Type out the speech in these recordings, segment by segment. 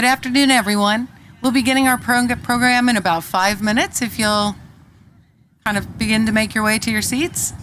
Good afternoon, everyone. We'll be beginning our program in about 5 minutes. If you'll kind of begin to make your way to your seats.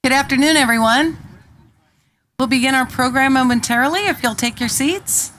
Good afternoon, everyone. We'll begin our program momentarily if you'll take your seats.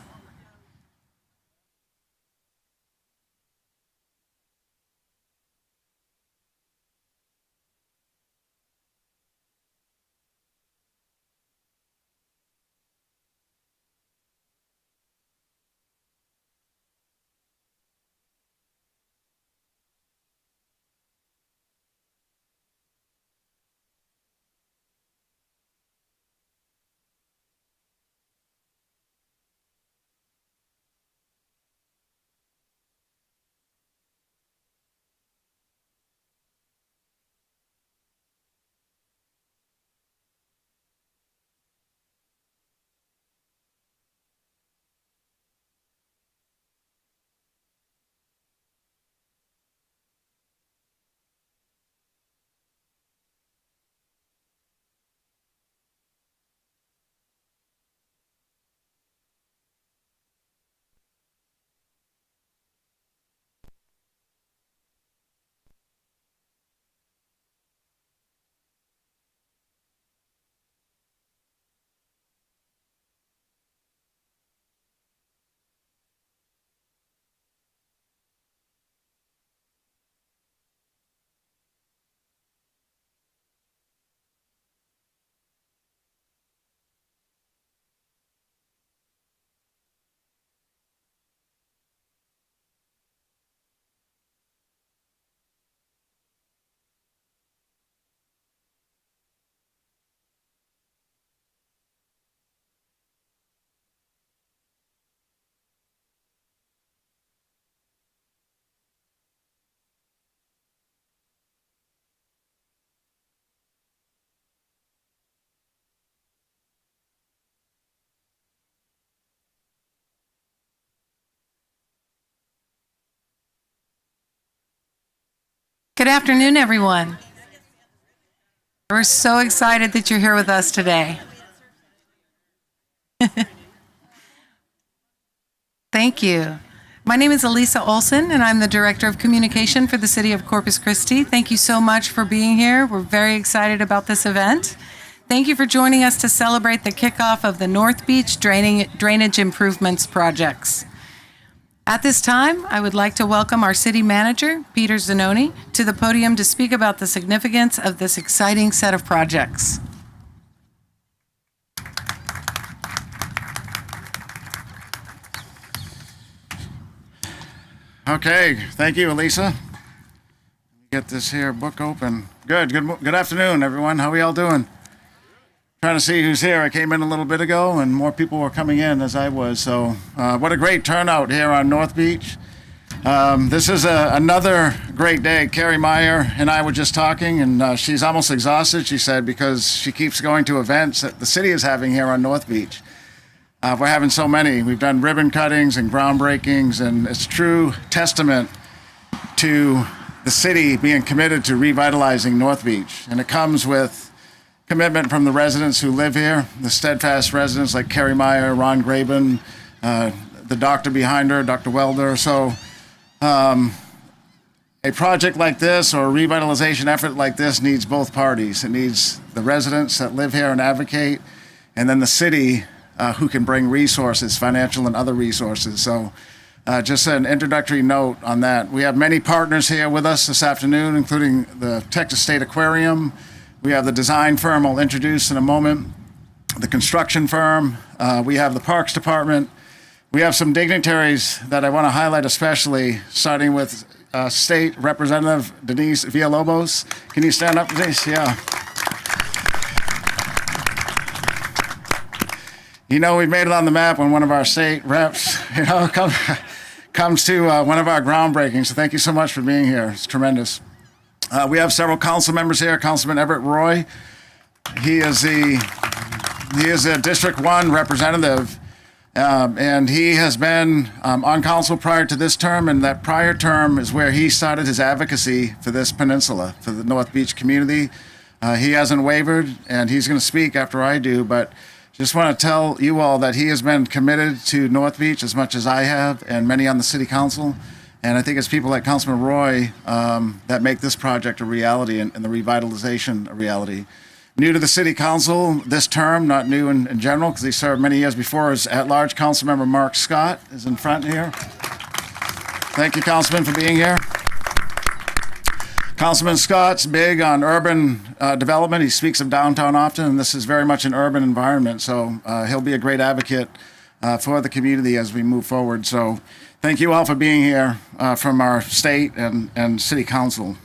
Good afternoon, everyone. We're so excited that you're here with us today. Thank you. My name is Elisa Olson, and I'm the Director of Communication for the City of Corpus Christi. Thank you so much for being here. We're very excited about this event. Thank you for joining us to celebrate the kickoff of the North Beach Drainage Improvements projects. At this time, I would like to welcome our City Manager, Peter Zanoni, to the podium to speak about the significance of this exciting set of projects. Okay, thank you, Elisa. Get this here book open. Good afternoon, everyone. How are y'all doing? Trying to see who's here. I came in a little bit ago, and more people were coming in as I was. So, what a great turnout here on North Beach. This is another great day. Carrie Meyer and I were just talking, and she's almost exhausted, she said, because she keeps going to events that the city is having here on North Beach. We're having so many. We've done ribbon cuttings and groundbreakings, and it's true testament to the city being committed to revitalizing North Beach. And it comes with commitment from the residents who live here, the steadfast residents like Carrie Meyer, Ron Graben, the doctor behind her, Dr. Welder. So a project like this or a revitalization effort like this needs both parties. It needs the residents that live here and advocate, and then the city who can bring resources, financial and other resources. So just an introductory note on that. We have many partners here with us this afternoon, including the Texas State Aquarium. We have the design firm I'll introduce in a moment, the construction firm. We have the Parks Department. We have some dignitaries that I want to highlight especially, starting with State Representative Denise Villalobos. Can you stand up, Denise? Yeah. You know, we've made it on the map when one of our state reps, comes to one of our groundbreakings. So thank you so much for being here. It's tremendous. We have several council members here. Councilman Everett Roy. He is a District 1 representative, and he has been on council prior to this term, and that prior term is where he started his advocacy for this peninsula, for the North Beach community. He hasn't wavered, and he's going to speak after I do, but just want to tell you all that he has been committed to North Beach as much as I have, and many on the city council. And I think it's people like Councilman Roy that make this project a reality and the revitalization a reality. New to the city council this term, not new in general, because he served many years before, as at-large council member Mark Scott is in front here. Thank you, Councilman, for being here. Councilman Scott's big on urban development. He speaks of downtown often, and this is very much an urban environment. So he'll be a great advocate for the community as we move forward. So thank you all for being here from our state and city council.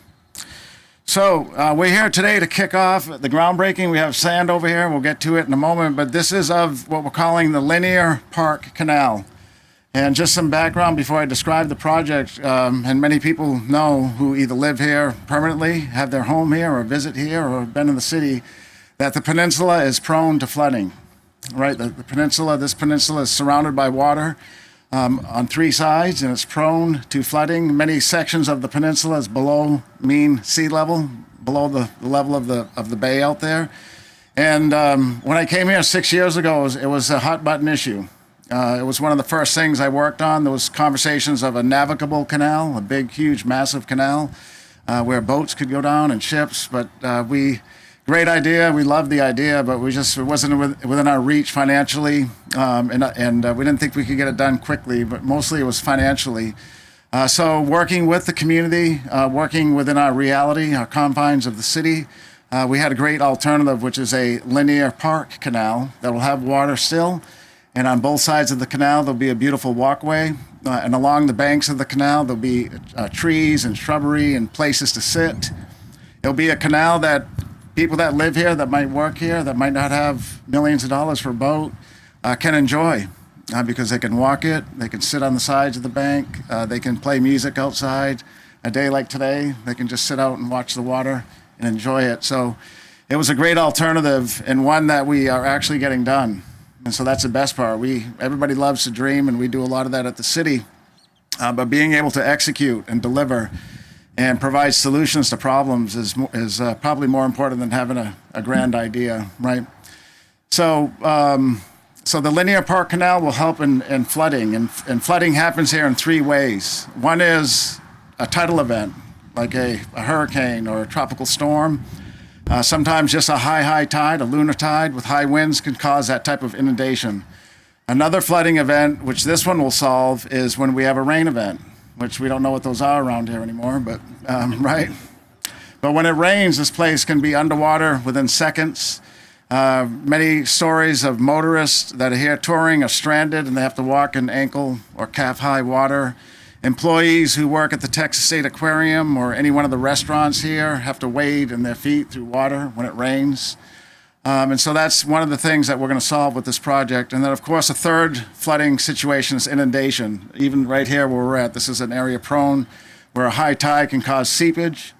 So we're here today to kick off the groundbreaking. We have sand over here. We'll get to it in a moment, but this is of what we're calling the Linear Park Canal. And just some background before I describe the project, and many people know who either live here permanently, have their home here, or visit here, or have been in the city, that the peninsula is prone to flooding, right? This peninsula is surrounded by water on three sides, and it's prone to flooding. Many sections of the peninsula is below mean sea level, below the level of the bay out there. And when I came here 6 years ago, it was a hot button issue. It was one of the first things I worked on. There was conversations of a navigable canal, a big, huge, massive canal where boats could go down and ships. But great idea. We loved the idea, but it wasn't within our reach financially, and we didn't think we could get it done quickly. But mostly it was financially. So working with the community, working within our reality, our confines of the city, we had a great alternative, which is a linear park canal that will have water still. And on both sides of the canal, there'll be a beautiful walkway. And along the banks of the canal, there'll be trees and shrubbery and places to sit. It'll be a canal that people that live here, that might work here, that might not have millions of dollars for a boat, can enjoy because they can walk it, they can sit on the sides of the bank, they can play music outside. A day like today, they can just sit out and watch the water and enjoy it. So it was a great alternative, and one that we are actually getting done. And so that's the best part. Everybody loves to dream, and we do a lot of that at the city. But being able to execute and deliver and provide solutions to problems is probably more important than having a grand idea, right? So the Linear Park Canal will help in flooding, and flooding happens here in three ways. One is a tidal event, like a hurricane or a tropical storm. Sometimes just a high tide, a lunar tide with high winds can cause that type of inundation. Another flooding event, which this one will solve, is when we have a rain event, which we don't know what those are around here anymore, but right? But when it rains, this place can be underwater within seconds. Many stories of motorists that are here touring are stranded and they have to walk in ankle or calf-high water. Employees who work at the Texas State Aquarium or any one of the restaurants here have to wade in their feet through water when it rains. And so that's one of the things that we're going to solve with this project. And then, of course, a third flooding situation is inundation. Even right here where we're at, this is an area prone where a high tide can cause seepage,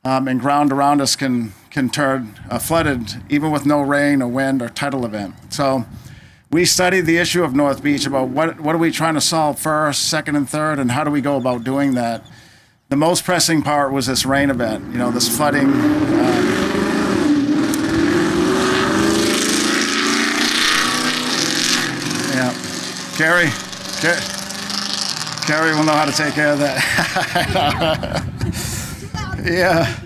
and ground around us can turn flooded even with no rain or wind or tidal event. So we studied the issue of North Beach about what are we trying to solve first, second, and third, and how do we go about doing that. The most pressing part was this rain event, this flooding. Yeah, Carrie will know how to take care of that. Yeah.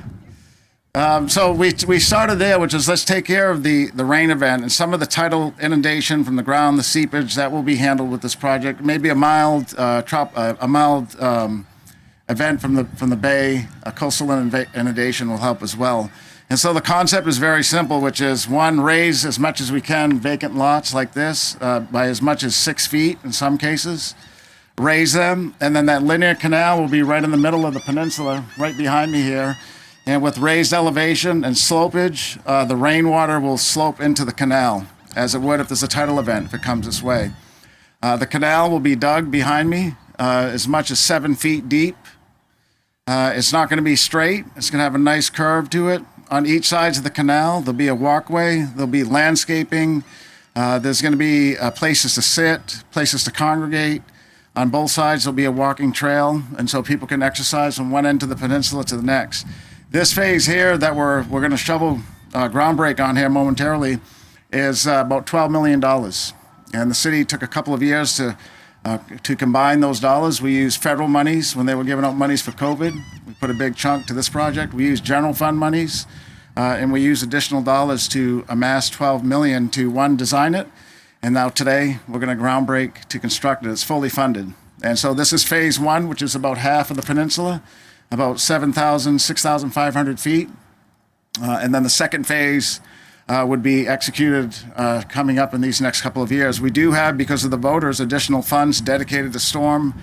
So we started there, which is let's take care of the rain event and some of the tidal inundation from the ground, the seepage that will be handled with this project. Maybe a mild event from the bay, a coastal inundation will help as well. And so the concept is very simple, which is one, raise as much as we can vacant lots like this by as much as 6 feet in some cases. Raise them, and then that linear canal will be right in the middle of the peninsula, right behind me here. And with raised elevation and slopage, the rainwater will slope into the canal, as it would if there's a tidal event, if it comes this way. The canal will be dug behind me as much as 7 feet deep. It's not going to be straight. It's going to have a nice curve to it. On each side of the canal, there'll be a walkway. There'll be landscaping. There's going to be places to sit, places to congregate. On both sides, there'll be a walking trail, and so people can exercise from one end of the peninsula to the next. This phase here that we're going to shovel ground break on here momentarily is about $12 million. And the city took a couple of years to combine those dollars. We used federal monies when they were giving out monies for COVID. We put a big chunk to this project. We used general fund monies, and we used additional dollars to amass $12 million to, one, design it. And now today, we're going to ground break to construct it. It's fully funded. And so this is phase one, which is about half of the peninsula, about 6,500 feet. And then the second phase would be executed coming up in these next couple of years. We do have, because of the voters, additional funds dedicated to storm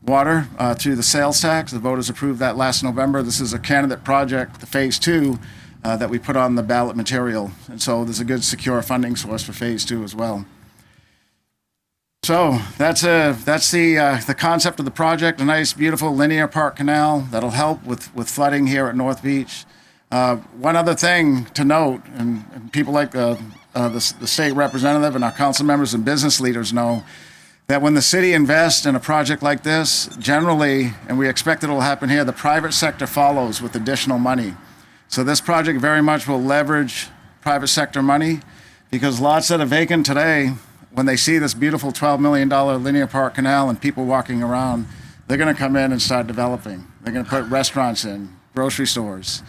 water through the sales tax. The voters approved that last November. This is a candidate project, the phase two, that we put on the ballot material. And so there's a good secure funding source for phase two as well. So that's the concept of the project, a nice, beautiful linear park canal that'll help with flooding here at North Beach. One other thing to note, and people like the state representative and our council members and business leaders know, that when the city invests in a project like this, generally, and we expect it will happen here, the private sector follows with additional money. So this project very much will leverage private sector money, because lots that are vacant today, when they see this beautiful $12 million linear park canal and people walking around, they're going to come in and start developing. They're going to put restaurants in, grocery stores,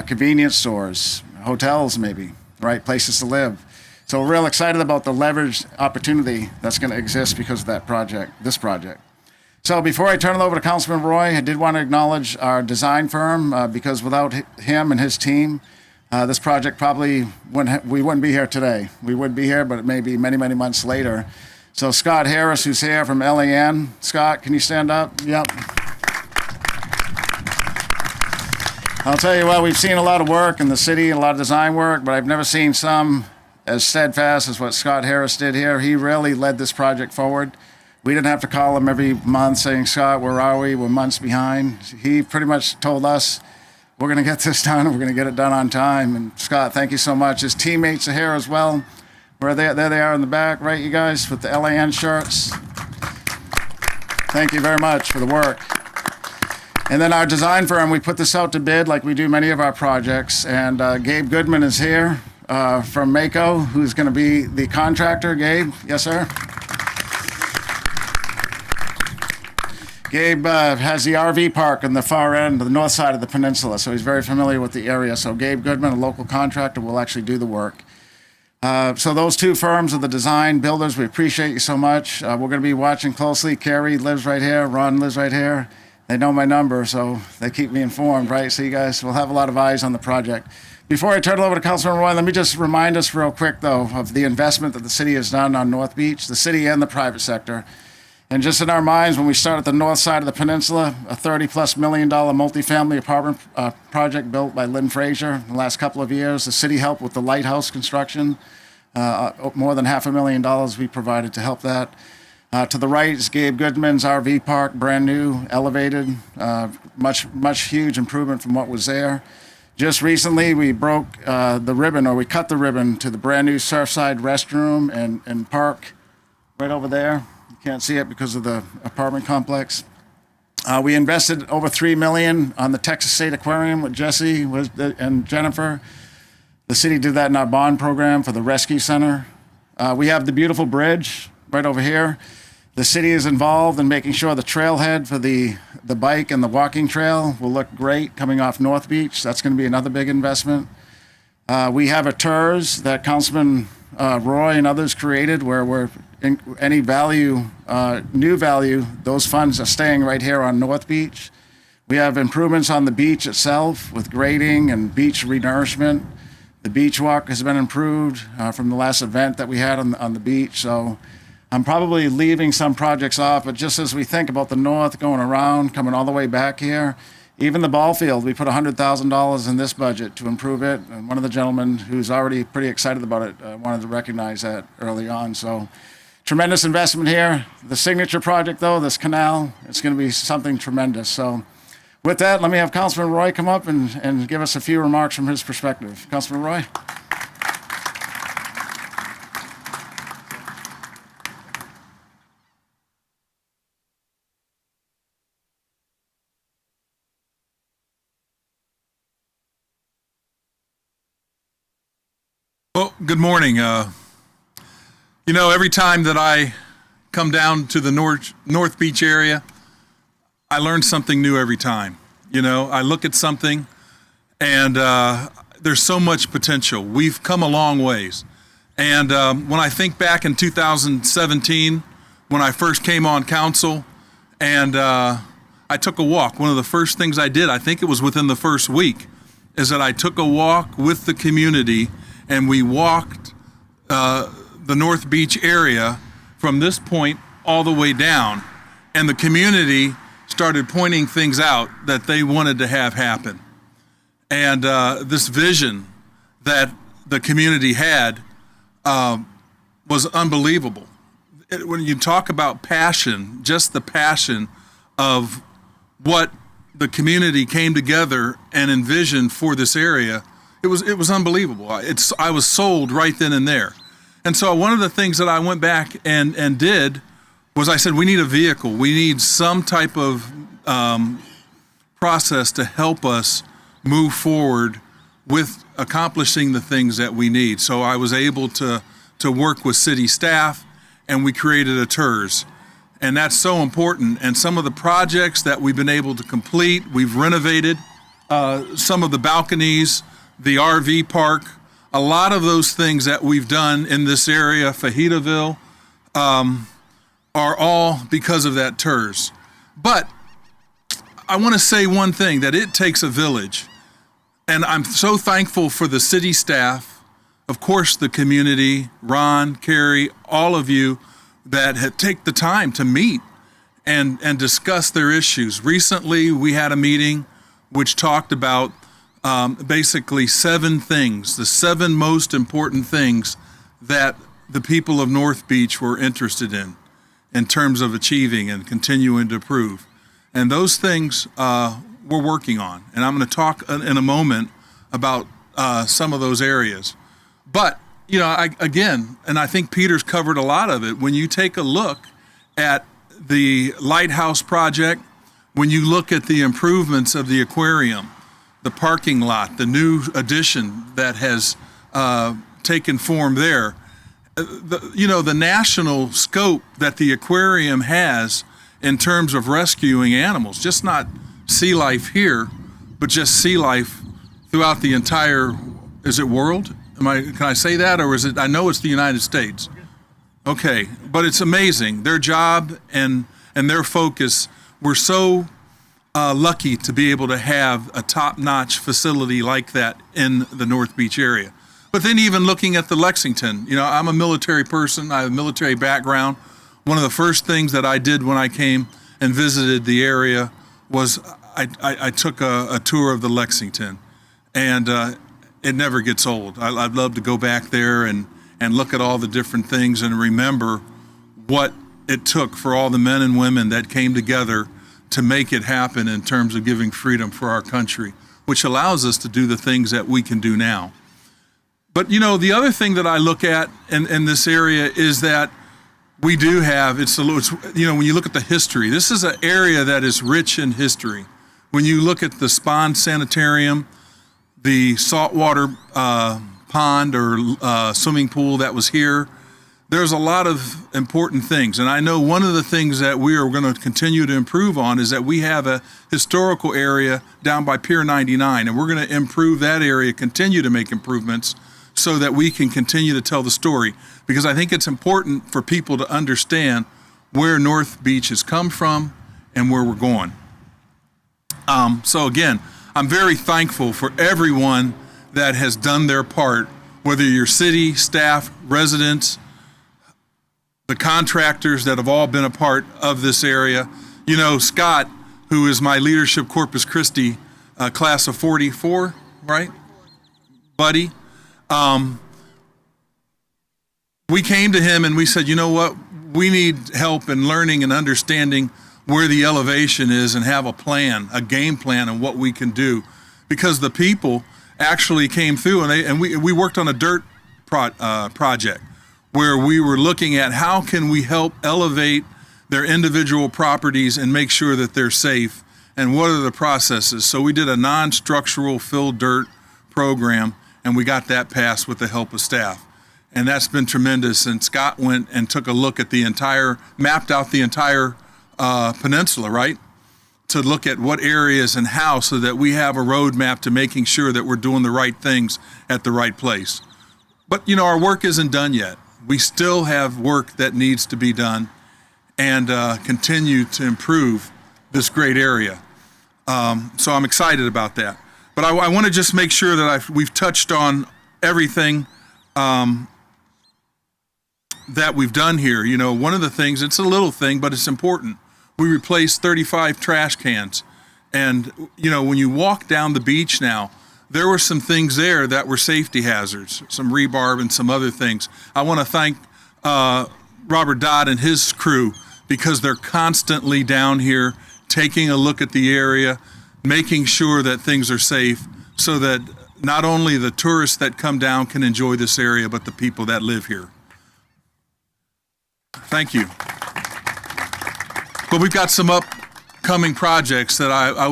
convenience stores, hotels maybe, right, places to live. So we're real excited about the leveraged opportunity that's going to exist because of that project, this project. So before I turn it over to Councilman Roy, I did want to acknowledge our design firm, because without him and his team, this project probably we wouldn't be here today. We would be here, but it may be many, many months later. So Scott Harris, who's here from LAN. Scott, can you stand up? Yep. I'll tell you what, we've seen a lot of work in the city, a lot of design work, but I've never seen some as steadfast as what Scott Harris did here. He really led this project forward. We didn't have to call him every month saying, Scott, where are we? We're months behind. He pretty much told us, we're going to get this done, and we're going to get it done on time. And Scott, thank you so much. His teammates are here as well. Where there they are in the back, right, you guys, with the LAN shirts. Thank you very much for the work. And then our design firm, we put this out to bid like we do many of our projects. And Gabe Goodman is here from Mako, who's going to be the contractor. Gabe, yes, sir? Gabe has the RV park on the far end, the north side of the peninsula, so he's very familiar with the area. So Gabe Goodman, a local contractor, will actually do the work. So those two firms are the design builders. We appreciate you so much. We're going to be watching closely. Carrie lives right here. Ron lives right here. They know my number, so they keep me informed, right? So you guys will have a lot of eyes on the project. Before I turn it over to Councilman Roy, let me just remind us real quick, though, of the investment that the city has done on North Beach, the city and the private sector. And just in our minds, when we started the north side of the peninsula, a $30+ million multifamily apartment project built by Lynn Fraser in the last couple of years. The city helped with the lighthouse construction. More than $500,000 we provided to help that. To the right is Gabe Goodman's RV park, brand new, elevated, much huge improvement from what was there. Just recently, we broke the ribbon, or we cut the ribbon to the brand new Surfside restroom and park right over there. You can't see it because of the apartment complex. We invested over $3 million on the Texas State Aquarium with Jesse and Jennifer. The city did that in our bond program for the rescue center. We have the beautiful bridge right over here. The city is involved in making sure the trailhead for the bike and the walking trail will look great coming off North Beach. That's going to be another big investment. We have a TERS that Councilman Roy and others created, where we're any value, new value, those funds are staying right here on North Beach. We have improvements on the beach itself with grading and beach renourishment. The beach walk has been improved from the last event that we had on the beach. So I'm probably leaving some projects off, but just as we think about the north going around, coming all the way back here, even the ball field, we put $100,000 in this budget to improve it. And one of the gentlemen who's already pretty excited about it wanted to recognize that early on. So tremendous investment here. The signature project, though, this canal, it's going to be something tremendous. So with that, let me have Councilman Roy come up and give us a few remarks from his perspective. Councilman Roy. Well, good morning. Every time that I come down to the North Beach area, I learn something new every time. I look at something and there's so much potential. We've come a long ways. And when I think back in 2017, when I first came on council and I took a walk, one of the first things I did, I think it was within the first week, is that I took a walk with the community and we walked the North Beach area from this point all the way down. And the community started pointing things out that they wanted to have happen. And this vision that the community had was unbelievable. When you talk about passion, just the passion of what the community came together and envisioned for this area, it was unbelievable. I was sold right then and there. And so one of the things that I went back and did was I said, we need a vehicle. We need some type of process to help us move forward with accomplishing the things that we need. So I was able to work with city staff, and we created a TERS. And that's so important. And some of the projects that we've been able to complete, we've renovated some of the balconies, the RV park, a lot of those things that we've done in this area, Fajitaville, are all because of that TERS. But I want to say one thing, that it takes a village. And I'm so thankful for the city staff, of course the community, Ron, Carrie, all of you that take the time to meet and discuss their issues. Recently, we had a meeting which talked about basically 7 things, the 7 most important things that the people of North Beach were interested in terms of achieving and continuing to improve. And those things we're working on. And I'm going to talk in a moment about some of those areas. But, again, and I think Peter's covered a lot of it, when you take a look at the lighthouse project, when you look at the improvements of the aquarium, the parking lot, the new addition that has taken form there, the national scope that the aquarium has in terms of rescuing animals, just not sea life here, but just sea life throughout the entire, is it world? Can I say that, or is it, I know it's the United States. Okay, but it's amazing. Their job and their focus, we're so lucky to be able to have a top-notch facility like that in the North Beach area. But then even looking at the Lexington, I'm a military person, I have a military background. one of the first things that I did when I came and visited the area was I took a tour of the Lexington, and it never gets old. I'd love to go back there and look at all the different things and remember what it took for all the men and women that came together to make it happen in terms of giving freedom for our country, which allows us to do the things that we can do now. But, you know, the other thing that I look at in this area is that we do have, it's, you know, when you look at the history, this is an area that is rich in history. When you look at the Spahn Sanitarium, the saltwater pond or swimming pool that was here, there's a lot of important things. And I know one of the things that we are going to continue to improve on is that we have a historical area down by Pier 99, and we're going to improve that area, continue to make improvements so that we can continue to tell the story. Because I think it's important for people to understand where North Beach has come from and where we're going. So again, I'm very thankful for everyone that has done their part, whether you're city, staff, residents, the contractors that have all been a part of this area. You know, Scott, who is my leadership Corpus Christi class of 44, right? Buddy. We came to him and we said, you know what? We need help in learning and understanding where the elevation is and have a plan, a game plan on what we can do. Because the people actually came through and we worked on a dirt project where we were looking at how can we help elevate their individual properties and make sure that they're safe and what are the processes. So we did a non-structural fill dirt program and we got that passed with the help of staff. And that's been tremendous. And Scott went and took a look at mapped out the entire peninsula, right? To look at what areas and how so that we have a roadmap to making sure that we're doing the right things at the right place. But, you know, our work isn't done yet. We still have work that needs to be done and continue to improve this great area. So I'm excited about that. But I want to just make sure that we've touched on everything that we've done here. You know, one of the things, it's a little thing, but it's important. We replaced 35 trash cans. And, you know, when you walk down the beach now, there were some things there that were safety hazards, some rebar and some other things. I want to thank Robert Dodd and his crew because they're constantly down here taking a look at the area, making sure that things are safe so that not only the tourists that come down can enjoy this area, but the people that live here. Thank you. But we've got some upcoming projects that I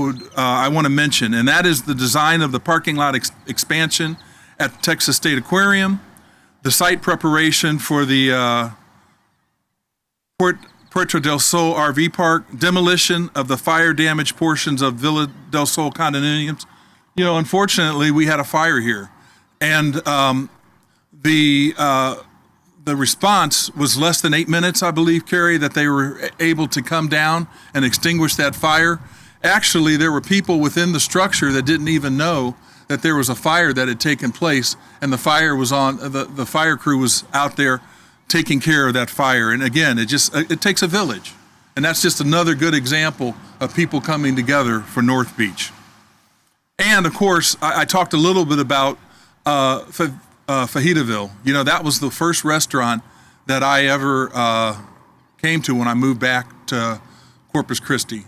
want to mention, and that is the design of the parking lot expansion at Texas State Aquarium, the site preparation for the Puerto del Sol RV Park, demolition of the fire damaged portions of Villa del Sol condominiums. You know, unfortunately, we had a fire here, and the response was less than 8 minutes, I believe, Carrie, that they were able to come down and extinguish that fire. Actually, there were people within the structure that didn't even know that there was a fire that had taken place, and the fire was on. The fire crew was out there taking care of that fire. And again, it takes a village, and that's just another good example of people coming together for North Beach. And of course, I talked a little bit about Fajitaville. You know, that was the first restaurant that I ever came to when I moved back to Corpus Christi.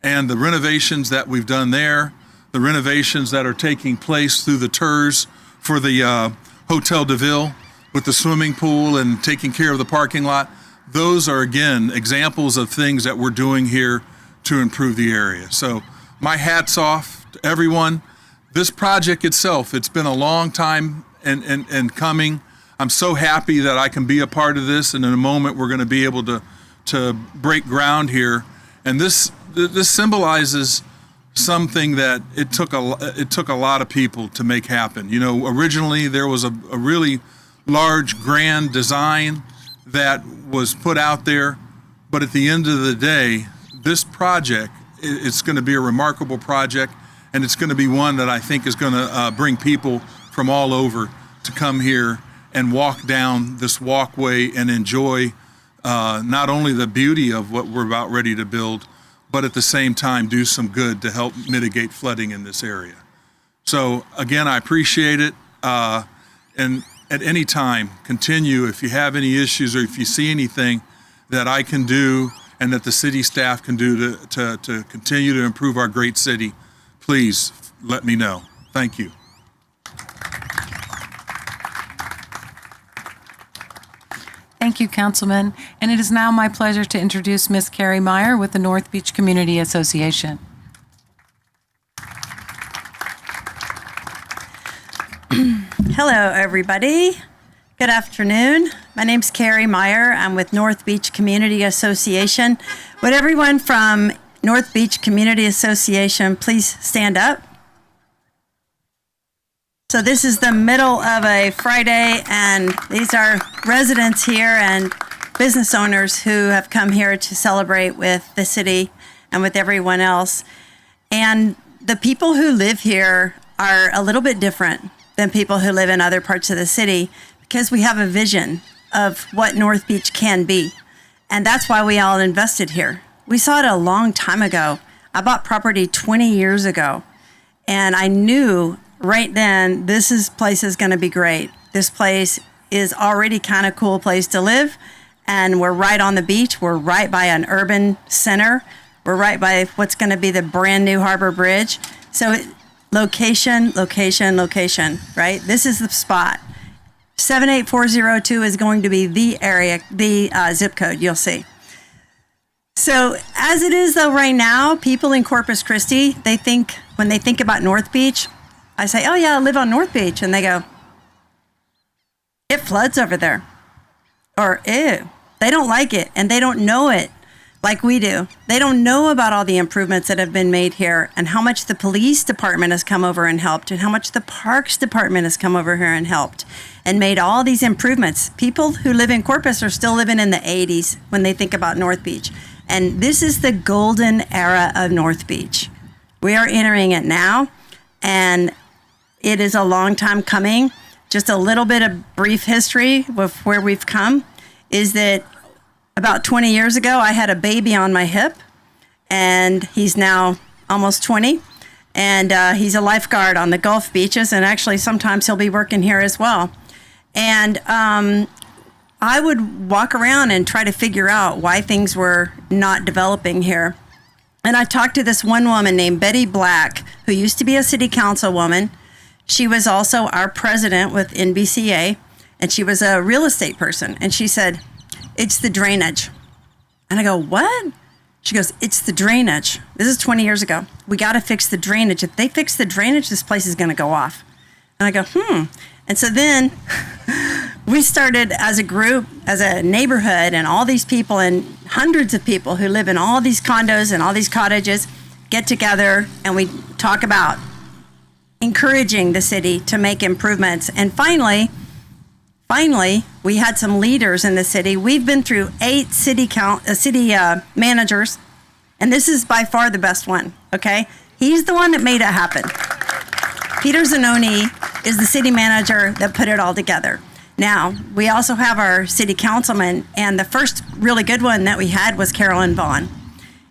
And the renovations that we've done there, the renovations that are taking place through the tours for the Hotel de Ville with the swimming pool and taking care of the parking lot, those are, again, examples of things that we're doing here to improve the area. So my hat's off to everyone. This project itself, it's been a long time and coming. I'm so happy that I can be a part of this, and in a moment we're going to be able to break ground here. And this symbolizes something that it took a lot of people to make happen. You know, originally there was a really large, grand design that was put out there, but at the end of the day, this project, it's going to be a remarkable project, and it's going to be one that I think is going to bring people from all over to come here and walk down this walkway and enjoy not only the beauty of what we're about ready to build, but at the same time do some good to help mitigate flooding in this area. So again, I appreciate it. And at any time, continue if you have any issues or if you see anything that I can do and that the city staff can do to continue to improve our great city, please let me know. Thank you. Thank you, Councilman. And it is now my pleasure to introduce Ms. Carrie Meyer with the North Beach Community Association. Hello, everybody. Good afternoon. My name's Carrie Meyer. I'm with North Beach Community Association. Would everyone from North Beach Community Association please stand up? So this is the middle of a Friday, and these are residents here and business owners who have come here to celebrate with the city and with everyone else. And the people who live here are a little bit different than people who live in other parts of the city because we have a vision of what North Beach can be. And that's why we all invested here. We saw it a long time ago. I bought property 20 years ago, and I knew right then, this place is going to be great. This place is already kind of cool place to live, and we're right on the beach. We're right by an urban center. We're right by what's going to be the brand new Harbor Bridge. So location, location, location, right? This is the spot. 78402 is going to be the area, the zip code, you'll see. So as it is though right now, people in Corpus Christi, when they think about North Beach, I say, oh yeah, I live on North Beach. And they go, it floods over there. Or, ew, they don't like it. And they don't know it like we do. They don't know about all the improvements that have been made here and how much the police department has come over and helped and how much the parks department has come over here and helped and made all these improvements. People who live in Corpus are still living in the 80s when they think about North Beach. And this is the golden era of North Beach. We are entering it now. And it is a long time coming. Just a little bit of brief history of where we've come is that about 20 years ago, I had a baby on my hip, and he's now almost 20, and he's a lifeguard on the Gulf beaches, and actually sometimes he'll be working here as well. And I would walk around and try to figure out why things were not developing here. And I talked to this one woman named Betty Black, who used to be a city councilwoman. She was also our president with NBCA, and she was a real estate person. And she said, it's the drainage. And I go, what? She goes, it's the drainage. This is 20 years ago. We got to fix the drainage. If they fix the drainage, this place is going to go off. And I go, And so then we started as a group, as a neighborhood, and all these people and hundreds of people who live in all these condos and all these cottages get together, and we talk about encouraging the city to make improvements. And finally, we had some leaders in the city. We've been through 8 city managers, and this is by far the best one, okay? He's the one that made it happen. Peter Zanoni is the city manager that put it all together. Now, we also have our city councilman, and the first really good one that we had was Carolyn Vaughn.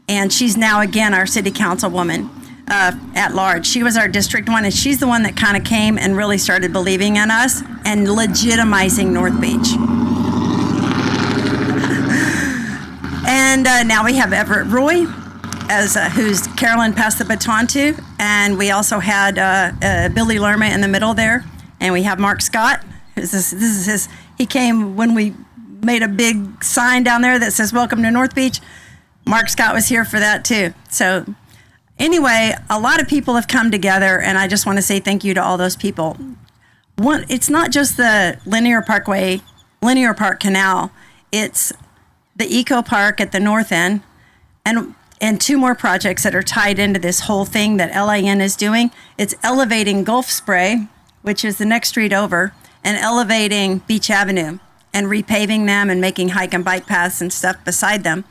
And she's now, again, our city councilwoman at large. She was our district one, and she's the one that kind of came and really started believing in us and legitimizing North Beach. And now we have Everett Roy, who's Carolyn passed the baton to, and we also had Billy Lerma in the middle there, and we have Mark Scott. This is his. He came when we made a big sign down there that says "Welcome to North Beach." Mark Scott was here for that too. So anyway, a lot of people have come together, and I just want to say thank you to all those people. It's not just the Linear Park Canal. It's the Eco Park at the north end, and 2 more projects that are tied into this whole thing that LIN is doing. It's elevating Gulf Spray, which is the next street over, and elevating Beach Avenue and repaving them and making hike and bike paths and stuff beside them.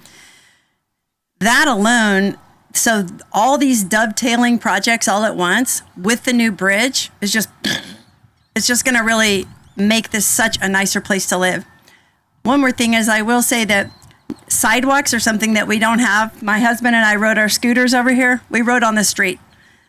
That alone, so all these dovetailing projects all at once with the new bridge is just going to really make this such a nicer place to live. One more thing is I will say that Sidewalks are something that we don't have. My husband and I rode our scooters over here. We rode on the street.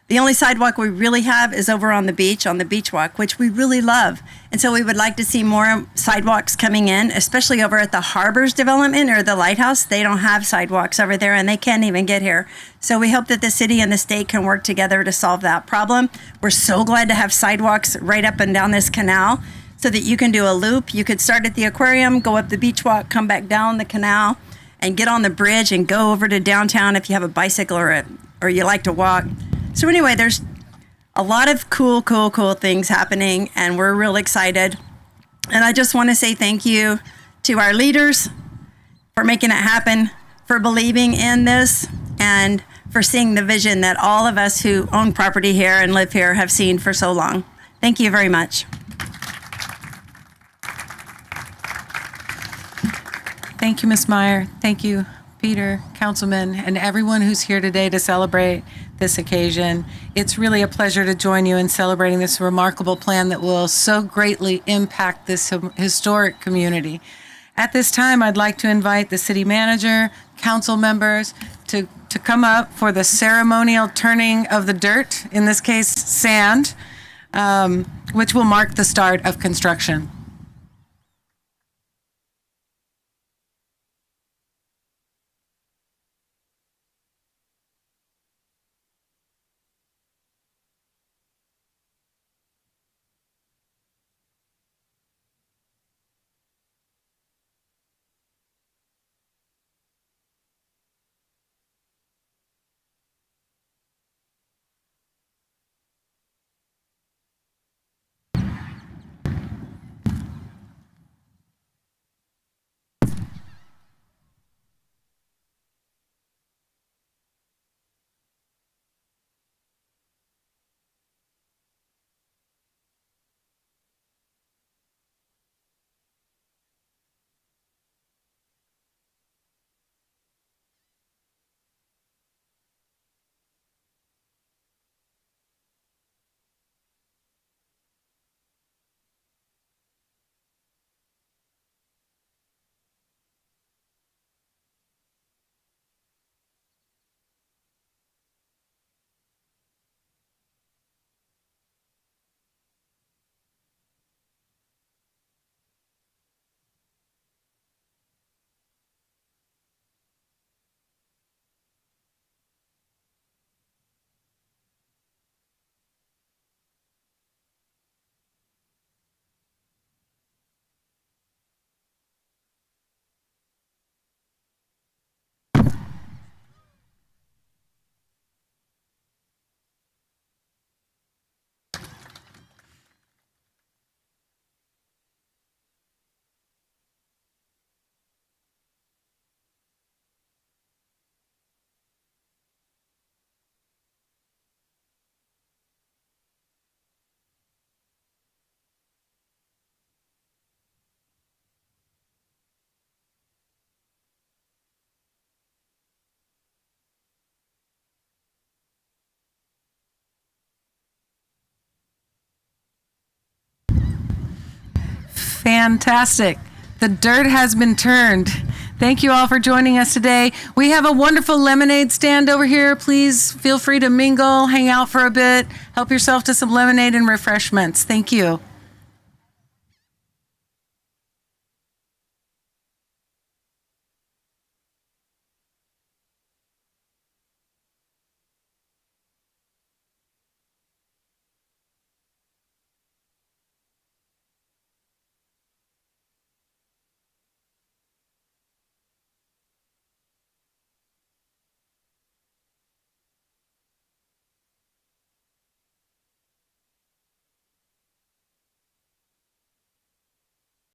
The only sidewalk we really have is over on the beach walk, which we really love. And so we would like to see more sidewalks coming in, especially over at the Harbors development or the Lighthouse. They don't have sidewalks over there and they can't even get here. So we hope that the city and the state can work together to solve that problem. We're so glad to have sidewalks right up and down this canal so that you can do a loop. You could start at the aquarium, go up the beach walk, come back down the canal, and get on the bridge and go over to downtown if you have a bicycle or you like to walk. So anyway, there's a lot of cool things happening, and we're real excited. And I just want to say thank you to our leaders for making it happen, for believing in this, and for seeing the vision that all of us who own property here and live here have seen for so long. Thank you very much. Thank you, Ms. Meyer. Thank you, Peter, Councilman, and everyone who's here today to celebrate this occasion. It's really a pleasure to join you in celebrating this remarkable plan that will so greatly impact this historic community. At this time, I'd like to invite the city manager, council members to come up for the ceremonial turning of the dirt, in this case, sand, which will mark the start of construction. Fantastic. The dirt has been turned. Thank you all for joining us today. We have a wonderful lemonade stand over here. Please feel free to mingle, hang out for a bit, help yourself to some lemonade and refreshments. Thank you.